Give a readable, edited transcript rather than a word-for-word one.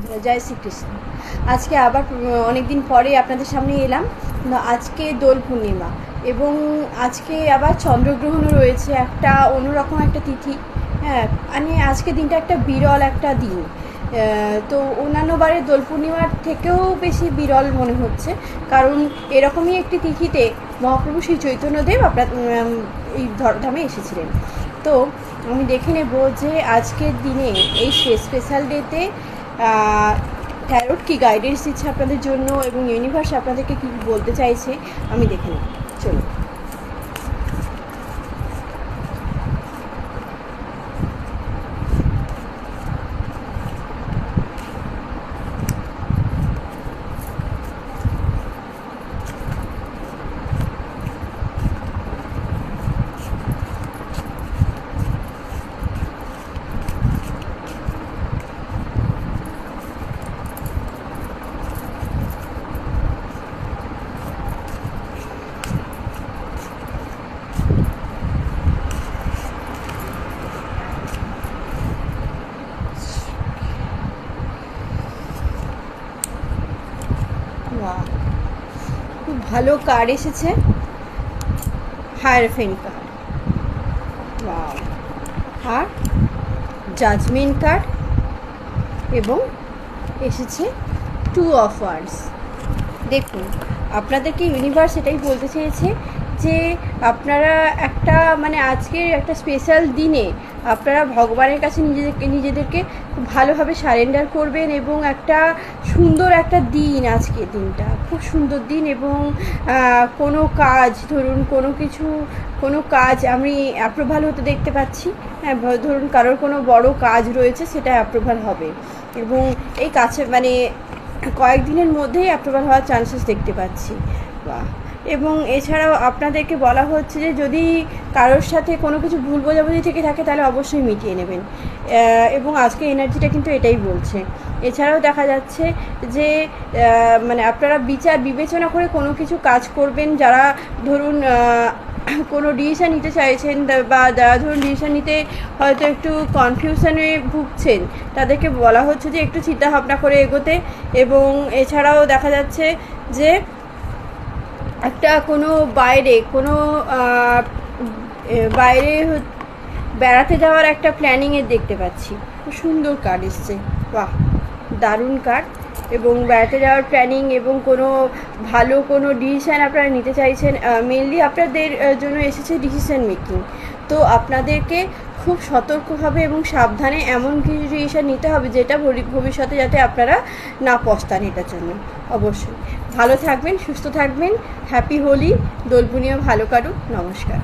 বন্ধুরা, জয় শ্রীকৃষ্ণ। আজকে আবার অনেক দিন পরে আপনাদের সামনে এলাম। আজকে দোল পূর্ণিমা এবং আজকে আবার চন্দ্রগ্রহণও রয়েছে, একটা অন্যরকম একটা তিথি। হ্যাঁ, মানে আজকে দিনটা একটা বিরল একটা দিন। তো অন্যান্য বারের দোল পূর্ণিমার থেকেও বেশি বিরল মনে হচ্ছে, কারণ এরকমই একটি তিথিতে মহাপ্রভু শ্রী চৈতন্যদেব এই ধরাধামে এসেছিলেন। তো আমি দেখে নেব যে আজকের দিনে এই স্পেশাল ডেতে ট্যারোট কী গাইডেন্স দিচ্ছে আপনাদের জন্য এবং ইউনিভার্স আপনাদেরকে কী বলতে চাইছে আমি দেখে নেব। চলুন। খুব ভালো কার্ড এসেছে, হায়ারফেন্ট কার্ড, আর জাজমেন্ট কার্ড, এবং এসেছে 2 অফ ওয়ান্ডস। দেখুন, আপনাদেরকে ইউনিভার্স এটাই বলতে চেয়েছে যে আপনারা একটা আজকের একটা স্পেশাল দিনে আপনারা ভগবানের কাছে নিজেদেরকে ভালোভাবে সারেন্ডার করবেন এবং একটা সুন্দর একটা দিন, আজকের দিনটা খুব সুন্দর দিন। এবং কোনো কাজ, ধরুন কোনো কাজ আমি অ্যাপ্রুভাল হতে দেখতে পাচ্ছি। হ্যাঁ, ধরুন কারোর কোনো বড় কাজ রয়েছে, সেটা অ্যাপ্রুভাল হবে এবং এই কাছে কয়েকদিনের মধ্যেই অ্যাপ্রুভাল হওয়ার চান্সেস দেখতে পাচ্ছি। এবং এছাড়াও আপনাদেরকে বলা হচ্ছে যে যদি কারোর সাথে কোনো কিছু ভুল বোঝাবুঝি থেকে থাকে তাহলে অবশ্যই মিটিয়ে নেবেন, এবং আজকে এনার্জিটা কিন্তু এটাই বলছে। এছাড়াও দেখা যাচ্ছে যে আপনারা বিচার বিবেচনা করে কোনো কিছু কাজ করবেন। যারা ধরুন কোনো ডিসিশান নিতে চাইছেন বা যারা ধরুন ডিসিশান নিতে হয়তো একটু কনফিউশনে ভুগছেন, তাদেরকে বলা হচ্ছে যে একটু চিন্তা ভাবনা করে এগোতে। এবং এছাড়াও দেখা যাচ্ছে যে একটা কোনো বাইরে বেড়াতে যাওয়ার একটা প্ল্যানিংয়ের দেখতে পাচ্ছি। খুব সুন্দর কার্ড এসছে, বাহ, দারুণ কার্ড। এবং বেড়াতে যাওয়ার প্ল্যানিং এবং কোনো ডিসিশান আপনারা নিতে চাইছেন। মেনলি আপনাদের জন্য এসেছে ডিসিশান মেকিং। তো আপনাদেরকে খুব সতর্কভাবে এবং সাবধানে এমন কিছু ডিসিশান নিতে হবে যেটা ভবিষ্যতে যাতে আপনারা না পস্তান। এটার জন্য অবশ্যই ভালো থাকবেন, সুস্থ থাকবেন। হ্যাপি হোলি, দোল পূর্ণিমা ভালো কাটুক। নমস্কার।